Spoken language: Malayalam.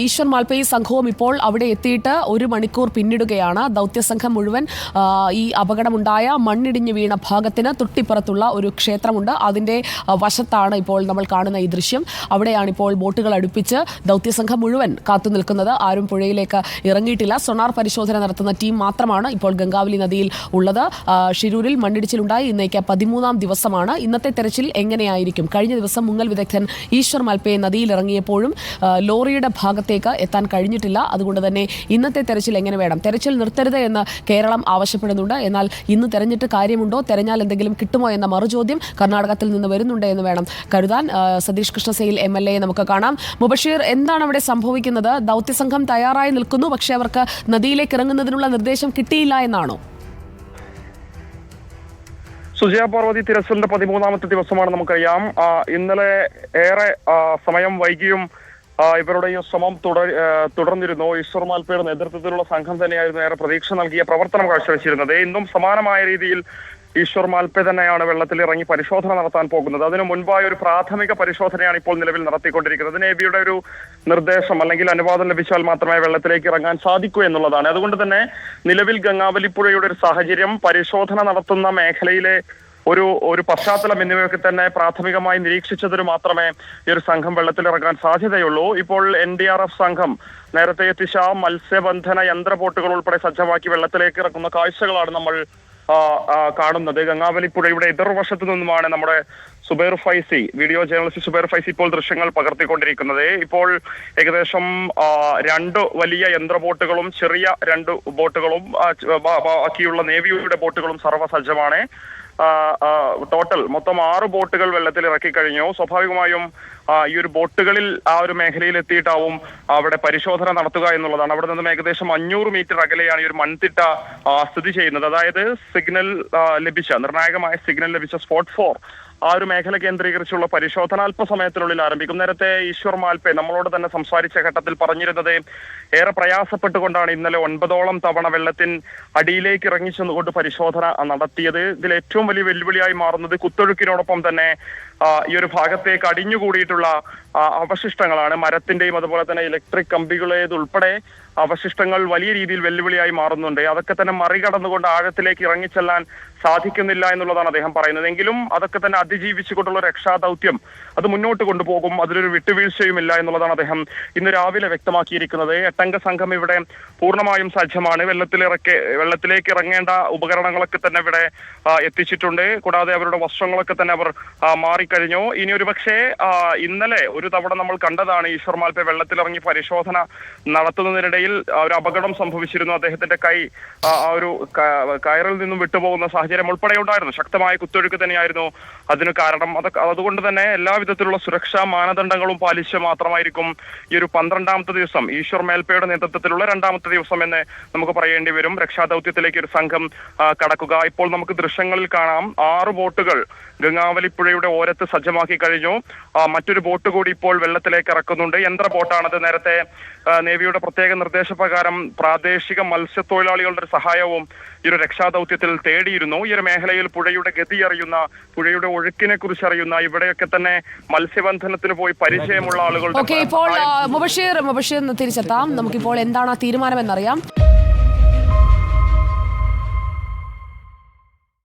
ഈശ്വർ മാൽപ്പയും സംഘവും ഇപ്പോൾ അവിടെ എത്തിയിട്ട് 1 മണിക്കൂർ പിന്നിടുകയാണ്. ദൗത്യസംഘം മുഴുവൻ ഈ അപകടമുണ്ടായ മണ്ണിടിഞ്ഞു വീണ ഭാഗത്തിന് തൊട്ടിപ്പുറത്തുള്ള ഒരു ക്ഷേത്രമുണ്ട്. അതിൻ്റെ വശത്താണ് ഇപ്പോൾ നമ്മൾ കാണുന്ന ഈ ദൃശ്യം. അവിടെയാണ് ഇപ്പോൾ ബോട്ടുകൾ അടുപ്പിച്ച് ദൗത്യസംഘം മുഴുവൻ കാത്തു നിൽക്കുന്നത്. ആരും പുഴയിലേക്ക് ഇറങ്ങിയിട്ടില്ല. സൊണാർ പരിശോധന നടത്തുന്ന ടീം മാത്രമാണ് ഇപ്പോൾ ഗംഗാവലി നദിയിൽ ഉള്ളത്. ഷിരൂരിൽ മണ്ണിടിച്ചിലുണ്ടായി ഇന്നേക്ക് 13ാം ദിവസമാണ്. ഇന്നത്തെ തെരച്ചിൽ എങ്ങനെയായിരിക്കും? കഴിഞ്ഞ ദിവസം മുങ്ങൽ വിദഗ്ധൻ ഈശ്വർ മാൽപ്പയെ നദിയിൽ ഇറങ്ങിയപ്പോഴും ലോറിയുടെ ഭാഗത്തേക്ക് എത്താൻ കഴിഞ്ഞിട്ടില്ല. അതുകൊണ്ട് തന്നെ ഇന്നത്തെ തെരച്ചിൽ എങ്ങനെ വേണം? തെരച്ചിൽ നിർത്തരുത് എന്ന് കേരളം ആവശ്യപ്പെടുന്നുണ്ട്. എന്നാൽ ഇന്ന് തെരഞ്ഞിട്ട് കാര്യമുണ്ടോ? തെരഞ്ഞാൽ എന്തെങ്കിലും കിട്ടുമോ എന്ന മറുചോദ്യം കർണാടകത്തിൽ നിന്ന് വരുന്നുണ്ട് എന്ന് വേണം കരുതാൻ. സതീഷ് കൃഷ്ണസേയിൽ MLA നമുക്ക് കാണാം. മുബഷീർ, എന്താണ് അവിടെ സംഭവിക്കുന്നത്? ദൗത്യസംഘം തയ്യാറായി നിൽക്കുന്നു, പക്ഷേ അവർക്ക് നദിയിലേക്ക് ഇറങ്ങുന്നതിനുള്ള നിർദ്ദേശം കിട്ടിയില്ല എന്നാണോ? സുജയ പാർവതി, തിരച്ചിലിന്റെ 13ാമത്തെ ദിവസമാണ്. നമുക്കറിയാം, ഇന്നലെ ഏറെ സമയം വൈകിയും ഇവരുടെ ഈ ശ്രമം തുടർന്നിരുന്നു. ഈശ്വർ മാൽപ്പയുടെ നേതൃത്വത്തിലുള്ള സംഘം തന്നെയായിരുന്നു ഏറെ പ്രതീക്ഷ നൽകിയ പ്രവർത്തനം കാഴ്ചവെച്ചിരുന്നത്. ഇന്നും സമാനമായ രീതിയിൽ ഈശ്വർ മാൽപ്പെ തന്നെയാണ് വെള്ളത്തിൽ ഇറങ്ങി പരിശോധന നടത്താൻ പോകുന്നത്. അതിനു മുൻപായ ഒരു പ്രാഥമിക പരിശോധനയാണ് ഇപ്പോൾ നിലവിൽ നടത്തിക്കൊണ്ടിരിക്കുന്നത്. നേവിയുടെ ഒരു നിർദ്ദേശം അല്ലെങ്കിൽ അനുവാദം ലഭിച്ചാൽ മാത്രമേ വെള്ളത്തിലേക്ക് ഇറങ്ങാൻ സാധിക്കൂ എന്നുള്ളതാണ്. അതുകൊണ്ട് തന്നെ നിലവിൽ ഗംഗാവലിപ്പുഴയുടെ ഒരു സാഹചര്യം, പരിശോധന നടത്തുന്ന മേഖലയിലെ ഒരു പശ്ചാത്തലം എന്നിവയൊക്കെ തന്നെ പ്രാഥമികമായി നിരീക്ഷിച്ചതിന് മാത്രമേ ഈ ഒരു സംഘം വെള്ളത്തിലിറങ്ങാൻ സാധ്യതയുള്ളൂ. ഇപ്പോൾ NDRF സംഘം നേരത്തെ എത്തിച്ച മത്സ്യബന്ധന യന്ത്ര ബോട്ടുകൾ ഉൾപ്പെടെ സജ്ജമാക്കി വെള്ളത്തിലേക്ക് ഇറക്കുന്ന കാഴ്ചകളാണ് നമ്മൾ കാണുന്നത്. ഗംഗാവലിപ്പുഴയുടെ എതിർവശത്തു നിന്നുമാണ് നമ്മുടെ സുബൈർ ഫൈസി, വീഡിയോ ജേർണലിസ്റ്റ് സുബൈർ ഫൈസി ഇപ്പോൾ ദൃശ്യങ്ങൾ പകർത്തിക്കൊണ്ടിരിക്കുന്നത്. ഇപ്പോൾ ഏകദേശം 2 വലിയ യന്ത്ര ബോട്ടുകളും ചെറിയ 2 ബോട്ടുകളും ബാക്കിയുള്ള നേവിയുടെ ബോട്ടുകളും സർവ്വസജ്ജമാണ്. ടോട്ടൽ മൊത്തം 6 ബോട്ടുകൾ വെള്ളത്തിൽ ഇറക്കി കഴിഞ്ഞു. സ്വാഭാവികമായും ഈ ഒരു ബോട്ടുകളിൽ ആ ഒരു മേഖലയിൽ എത്തിയിട്ടാവും അവിടെ പരിശോധന നടത്തുക എന്നുള്ളതാണ്. അവിടെ നിന്നും ഏകദേശം 500 മീറ്റർ അകലെയാണ് ഈ ഒരു മൺതിട്ട സ്ഥിതി ചെയ്യുന്നത്. അതായത് സിഗ്നൽ ലഭിച്ച, നിർണായകമായ സിഗ്നൽ ലഭിച്ച സ്പോട്ട് 4 ആ ഒരു മേഖല കേന്ദ്രീകരിച്ചുള്ള പരിശോധന അല്പസമയത്തിനുള്ളിൽ ആരംഭിക്കും. നേരത്തെ ഈശ്വർ മാൽപ്പെ നമ്മളോട് തന്നെ സംസാരിച്ച ഘട്ടത്തിൽ പറഞ്ഞിരുന്നത് ഏറെ പ്രയാസപ്പെട്ടുകൊണ്ടാണ് ഇന്നലെ 9ഓളം തവണ വെള്ളത്തിന് അടിയിലേക്ക് ഇറങ്ങിച്ചെന്നുകൊണ്ട് പരിശോധന നടത്തിയത്. ഇതിൽ ഏറ്റവും വലിയ വെല്ലുവിളിയായി മാറുന്നത് കുത്തൊഴുക്കിനോടൊപ്പം തന്നെ ഈ ഒരു ഭാഗത്തേക്ക് അടിഞ്ഞുകൂടിയിട്ടുള്ള അവശിഷ്ടങ്ങളാണ്. മരത്തിന്റെയും അതുപോലെ തന്നെ ഇലക്ട്രിക് കമ്പികളേതുൾപ്പെടെ അവശിഷ്ടങ്ങൾ വലിയ രീതിയിൽ വെല്ലുവിളിയായി മാറുന്നുണ്ട്. അതൊക്കെ തന്നെ മറികടന്നുകൊണ്ട് ആഴത്തിലേക്ക് ഇറങ്ങിച്ചെല്ലാൻ സാധിക്കുന്നില്ല എന്നുള്ളതാണ് അദ്ദേഹം പറയുന്നത്. എങ്കിലും അതൊക്കെ തന്നെ അതിജീവിച്ചുകൊണ്ടുള്ള രക്ഷാദൗത്യം അത് മുന്നോട്ട് കൊണ്ടുപോകും, അതിലൊരു വിട്ടുവീഴ്ചയുമില്ല എന്നുള്ളതാണ് അദ്ദേഹം ഇന്ന് രാവിലെ വ്യക്തമാക്കിയിരിക്കുന്നത്. 8 സംഘം ഇവിടെ പൂർണ്ണമായും സജ്ജമാണ്. വെള്ളത്തിലേക്ക് ഇറങ്ങേണ്ട ഉപകരണങ്ങളൊക്കെ തന്നെ ഇവിടെ എത്തിച്ചിട്ടുണ്ട്. കൂടാതെ അവരുടെ വസ്ത്രങ്ങളൊക്കെ തന്നെ അവർ മാറിക്കഴിഞ്ഞു. ഇനി ഒരു പക്ഷേ ഇന്നലെ ഒരു തവണ നമ്മൾ കണ്ടതാണ് ഈശ്വർ മാൽപ്പെ വെള്ളത്തിലിറങ്ങി പരിശോധന നടത്തുന്നതിനിടയിൽ ഒരു അപകടം സംഭവിച്ചിരുന്നു. അദ്ദേഹത്തിന്റെ കൈ ഒരു കയറിൽ നിന്നും വിട്ടുപോകുന്ന സാഹചര്യം ഉൾപ്പെടെ ഉണ്ടായിരുന്നു. ശക്തമായ കുത്തൊഴുക്ക് തന്നെയായിരുന്നു അതിന് കാരണം. അതുകൊണ്ട് തന്നെ എല്ലാവിധത്തിലുള്ള സുരക്ഷാ മാനദണ്ഡങ്ങളും പാലിച്ച് മാത്രമായിരിക്കും ഈ ഒരു 12ാമത്തെ ദിവസം, ഈശ്വർ മാൽപ്പയുടെ നേതൃത്വത്തിലുള്ള 2ാമത്തെ ദിവസം എന്ന് നമുക്ക് പറയേണ്ടി വരും, രക്ഷാദൗത്യത്തിലേക്ക് ഒരു സംഘം കടക്കുക. ഇപ്പോൾ നമുക്ക് ദൃശ്യങ്ങളിൽ കാണാം 6 ബോട്ടുകൾ ഗംഗാവലിപ്പുഴയുടെ ഓരത്ത് സജ്ജമാക്കി കഴിഞ്ഞു. മറ്റൊരു ബോട്ട് കൂടി ഇപ്പോൾ വെള്ളത്തിലേക്ക് ഇറക്കുന്നുണ്ട്. യന്ത്ര ബോട്ടാണത്. നേരത്തെ നേവിയുടെ പ്രത്യേക നിർദ്ദേശപ്രകാരം പ്രാദേശിക മത്സ്യത്തൊഴിലാളികളുടെ സഹായവും ഈ ഒരു രക്ഷാദൗത്യത്തിൽ തേടിയിരുന്നു. ഈ ഒരു മേഖലയിൽ പുഴയുടെ ഗതി അറിയുന്ന, പുഴയുടെ ഒഴുക്കിനെ കുറിച്ച് അറിയുന്ന, ഇവിടെയൊക്കെ തന്നെ മത്സ്യബന്ധനത്തിന് പോയി പരിചയമുള്ള ആളുകളുടെ ഇപ്പോൾ മുബഷീർ തിരിച്ചെത്താം. നമുക്കിപ്പോൾ എന്താണ് തീരുമാനം എന്നറിയാം.